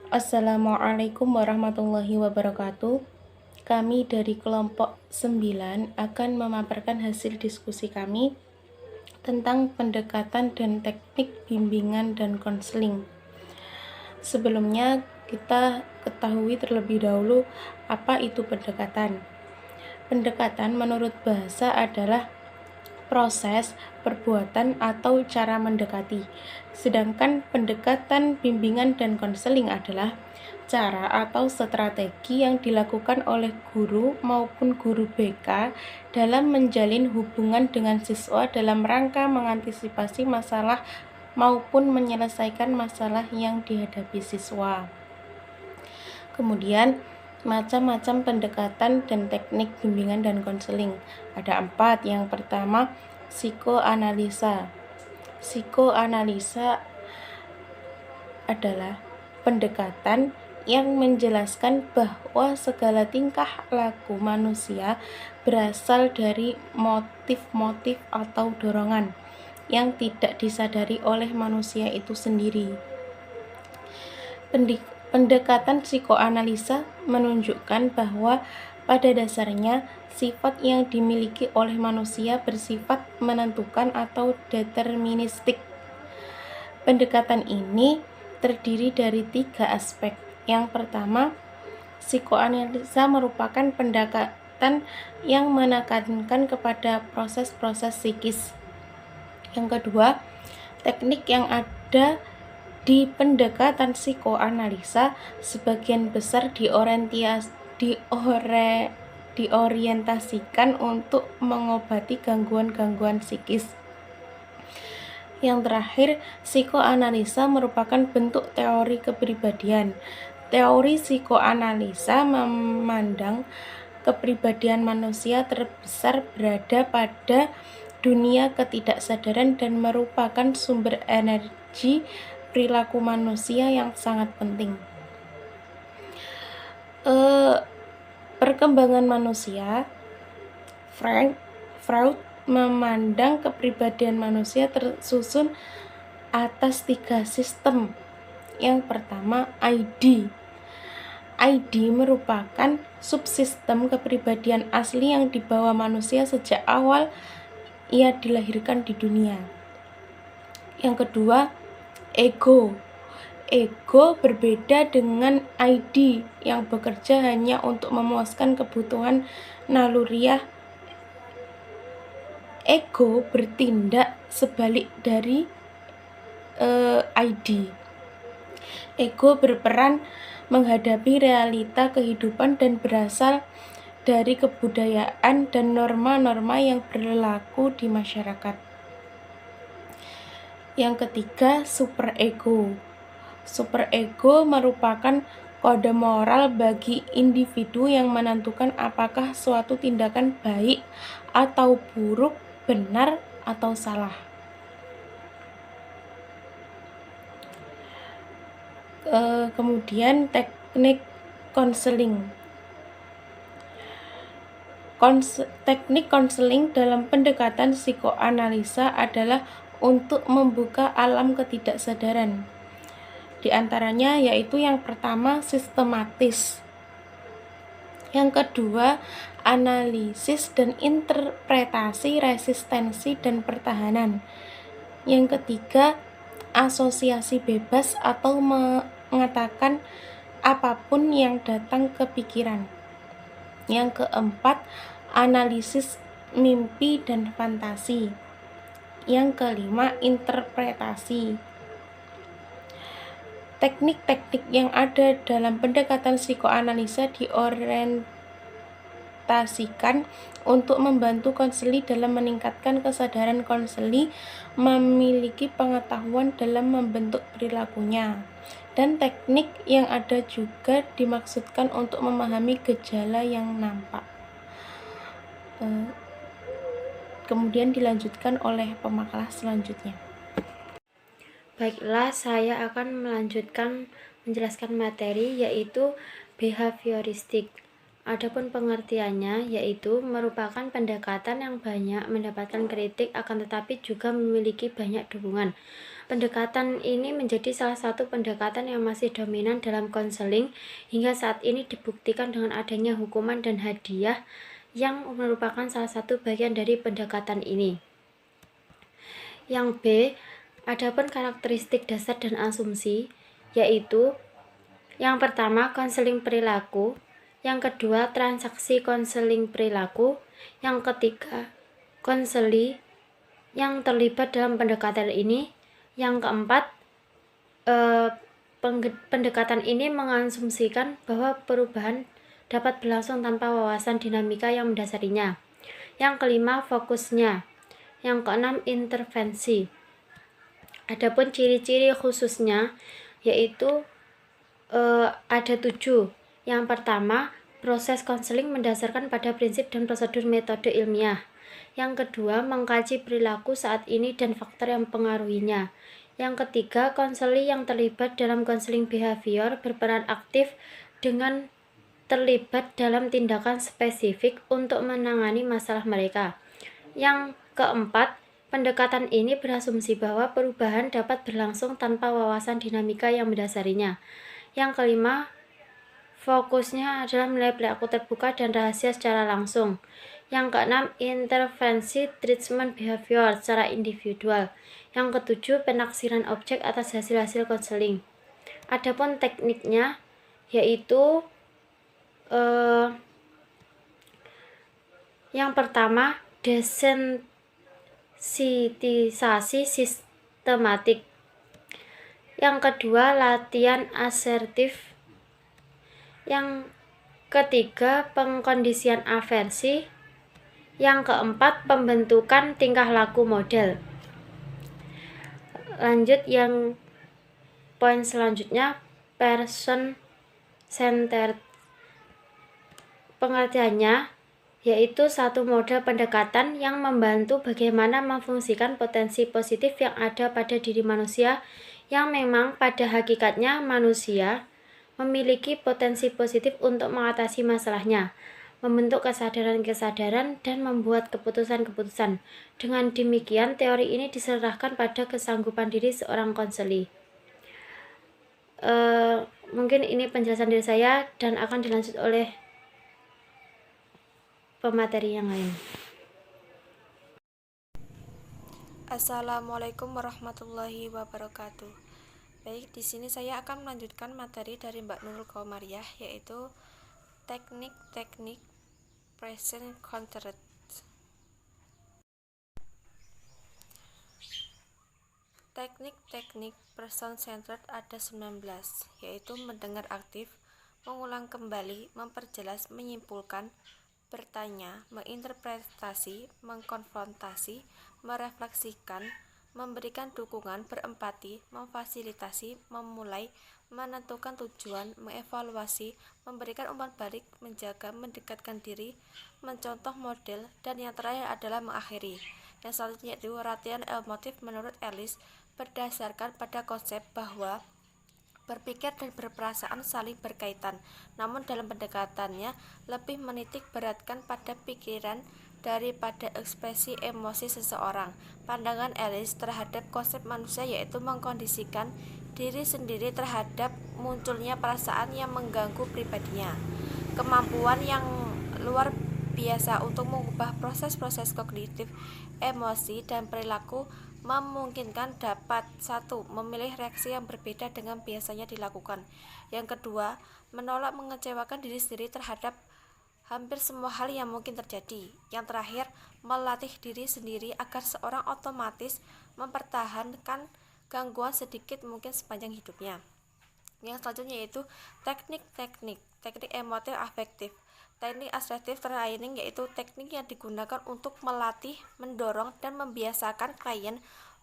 Assalamualaikum warahmatullahi wabarakatuh. Kami dari kelompok 9 akan memaparkan hasil diskusi kami tentang pendekatan dan teknik bimbingan dan konseling. Sebelumnya kita ketahui terlebih dahulu apa itu pendekatan. Pendekatan menurut bahasa adalah proses, perbuatan, atau cara mendekati. Sedangkan pendekatan bimbingan dan konseling adalah cara atau strategi yang dilakukan oleh guru maupun guru BK dalam menjalin hubungan dengan siswa dalam rangka mengantisipasi masalah maupun menyelesaikan masalah yang dihadapi siswa. Kemudian, macam-macam pendekatan dan teknik bimbingan dan konseling. Ada 4. Yang pertama, psikoanalisa. Psikoanalisa adalah pendekatan yang menjelaskan bahwa segala tingkah laku manusia berasal dari motif-motif atau dorongan yang tidak disadari oleh manusia itu sendiri. Pendekatan psikoanalisa menunjukkan bahwa pada dasarnya sifat yang dimiliki oleh manusia bersifat menentukan atau deterministik. Pendekatan ini terdiri dari 3 aspek. Yang pertama, psikoanalisa merupakan pendekatan yang menekankan kepada proses-proses psikis. Yang kedua, teknik yang ada di pendekatan psikoanalisa sebagian besar diorientasikan untuk mengobati gangguan-gangguan psikis. Yang terakhir, psikoanalisa merupakan bentuk teori kepribadian. Teori psikoanalisa memandang kepribadian manusia terbesar berada pada dunia ketidaksadaran dan merupakan sumber energi perilaku manusia yang sangat penting. Perkembangan manusia, Freud memandang kepribadian manusia tersusun atas 3 sistem. Yang pertama, ID. ID merupakan subsistem kepribadian asli yang dibawa manusia sejak awal ia dilahirkan di dunia. Yang kedua, ego. Ego berbeda dengan ID yang bekerja hanya untuk memuaskan kebutuhan naluriah. Ego bertindak sebalik dari ID. Ego berperan menghadapi realita kehidupan dan berasal dari kebudayaan dan norma-norma yang berlaku di masyarakat. Yang ketiga, superego. Superego merupakan kode moral bagi individu yang menentukan apakah suatu tindakan baik atau buruk, benar atau salah. Kemudian teknik konseling. Teknik konseling dalam pendekatan psikoanalisa adalah untuk membuka alam ketidaksadaran. Di antaranya yaitu yang pertama, sistematis. Yang kedua, analisis dan interpretasi resistensi dan pertahanan. Yang ketiga, asosiasi bebas atau mengatakan apapun yang datang ke pikiran. Yang keempat, analisis mimpi dan fantasi. Yang kelima, interpretasi. Teknik-teknik yang ada dalam pendekatan psikoanalisa diorientasikan untuk membantu konseli dalam meningkatkan kesadaran konseli memiliki pengetahuan dalam membentuk perilakunya. Dan teknik yang ada juga dimaksudkan untuk memahami gejala yang nampak. Kemudian dilanjutkan oleh pemakalah selanjutnya. Baiklah, saya akan melanjutkan menjelaskan materi yaitu behavioristik. Adapun pengertiannya yaitu merupakan pendekatan yang banyak mendapatkan kritik akan tetapi juga memiliki banyak dukungan. Pendekatan ini menjadi salah satu pendekatan yang masih dominan dalam konseling hingga saat ini, dibuktikan dengan adanya hukuman dan hadiah yang merupakan salah satu bagian dari pendekatan ini. Yang B, adapun karakteristik dasar dan asumsi, yaitu yang pertama konseling perilaku, yang kedua transaksi konseling perilaku, yang ketiga konseli yang terlibat dalam pendekatan ini, yang keempat pendekatan ini mengasumsikan bahwa perubahan dapat berlangsung tanpa wawasan dinamika yang mendasarinya. Yang kelima fokusnya. Yang keenam intervensi. Adapun ciri-ciri khususnya yaitu ada 7. Yang pertama, proses konseling mendasarkan pada prinsip dan prosedur metode ilmiah. Yang kedua, mengkaji perilaku saat ini dan faktor yang mempengaruhinya. Yang ketiga, konseli yang terlibat dalam konseling behavior berperan aktif dengan terlibat dalam tindakan spesifik untuk menangani masalah mereka. Yang keempat, pendekatan ini berasumsi bahwa perubahan dapat berlangsung tanpa wawasan dinamika yang mendasarinya. Yang kelima, fokusnya adalah menilai perilaku terbuka dan rahasia secara langsung. Yang keenam, intervensi treatment behavior secara individual. Yang ketujuh, penaksiran objek atas hasil-hasil konseling. Adapun tekniknya yaitu yang pertama, desensitisasi sistematik. Yang kedua, latihan asertif. Yang ketiga, pengkondisian aversi. Yang keempat, pembentukan tingkah laku model. Lanjut yang poin selanjutnya, person centered. Pengertiannya yaitu satu model pendekatan yang membantu bagaimana memfungsikan potensi positif yang ada pada diri manusia, yang memang pada hakikatnya manusia memiliki potensi positif untuk mengatasi masalahnya, membentuk kesadaran-kesadaran, dan membuat keputusan-keputusan. Dengan demikian, teori ini diserahkan pada kesanggupan diri seorang konseli. Mungkin ini penjelasan dari saya dan akan dilanjut oleh pemateri yang lain. Assalamualaikum warahmatullahi wabarakatuh. Baik, di sini saya akan melanjutkan materi dari Mbak Nurul Qamariyah, yaitu teknik-teknik person centered. Teknik-teknik person centered ada 19, yaitu mendengar aktif, mengulang kembali, memperjelas, menyimpulkan, bertanya, menginterpretasi, mengkonfrontasi, merefleksikan, memberikan dukungan, berempati, memfasilitasi, memulai, menentukan tujuan, mengevaluasi, memberikan umpan balik, menjaga, mendekatkan diri, mencontoh model, dan yang terakhir adalah mengakhiri. Yang selanjutnya itu latihan emotif menurut Ellis berdasarkan pada konsep bahwa berpikir dan berperasaan saling berkaitan, namun dalam pendekatannya lebih menitik beratkan pada pikiran daripada ekspresi emosi seseorang. Pandangan Ellis terhadap konsep manusia yaitu mengkondisikan diri sendiri terhadap munculnya perasaan yang mengganggu pribadinya. Kemampuan yang luar biasa untuk mengubah proses-proses kognitif, emosi, dan perilaku memungkinkan dapat 1. Memilih reaksi yang berbeda dengan biasanya dilakukan. Yang kedua, menolak mengecewakan diri sendiri terhadap hampir semua hal yang mungkin terjadi. Yang terakhir, melatih diri sendiri agar seorang otomatis mempertahankan gangguan sedikit mungkin sepanjang hidupnya. Yang selanjutnya yaitu teknik emotif afektif. Teknik asertif training yaitu teknik yang digunakan untuk melatih, mendorong, dan membiasakan klien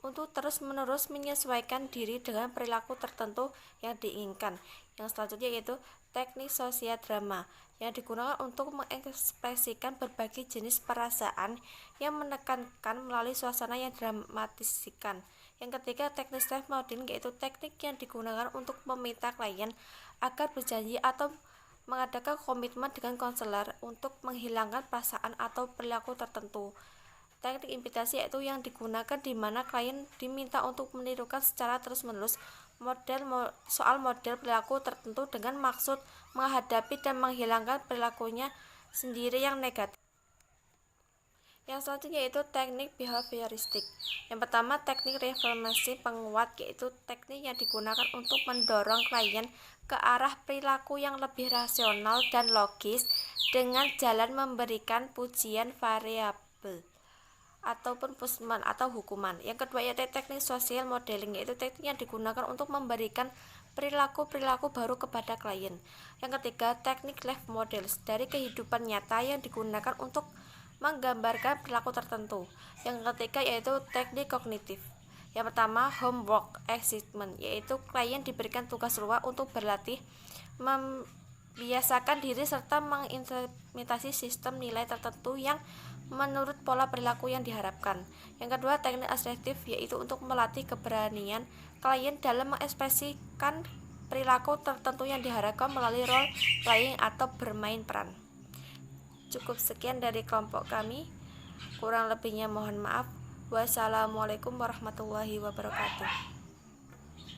untuk terus-menerus menyesuaikan diri dengan perilaku tertentu yang diinginkan. Yang selanjutnya yaitu teknik sosiodrama yang digunakan untuk mengekspresikan berbagai jenis perasaan yang menekankan melalui suasana yang dramatiskan. Yang ketiga, teknik self-modeling yaitu teknik yang digunakan untuk meminta klien agar berjanji atau mengadakan komitmen dengan konselor untuk menghilangkan perasaan atau perilaku tertentu. Teknik imitasi yaitu yang digunakan di mana klien diminta untuk menirukan secara terus-menerus soal model perilaku tertentu dengan maksud menghadapi dan menghilangkan perilakunya sendiri yang negatif. Yang selanjutnya yaitu teknik behavioristik. Yang pertama, teknik reformasi penguat, yaitu teknik yang digunakan untuk mendorong klien ke arah perilaku yang lebih rasional dan logis dengan jalan memberikan pujian variabel ataupun punishment atau hukuman. Yang kedua yaitu teknik social modeling, yaitu teknik yang digunakan untuk memberikan perilaku-perilaku baru kepada klien. Yang ketiga, teknik life models, dari kehidupan nyata yang digunakan untuk menggambarkan perilaku tertentu. Yang ketiga yaitu teknik kognitif. Yang pertama, homework assignment, yaitu klien diberikan tugas rumah untuk berlatih membiasakan diri serta mengimplementasi sistem nilai tertentu yang menurut pola perilaku yang diharapkan. Yang kedua, teknik asertif, yaitu untuk melatih keberanian klien dalam mengekspresikan perilaku tertentu yang diharapkan melalui role playing atau bermain peran. Cukup sekian dari kelompok kami. Kurang lebihnya mohon maaf. Wassalamualaikum warahmatullahi wabarakatuh.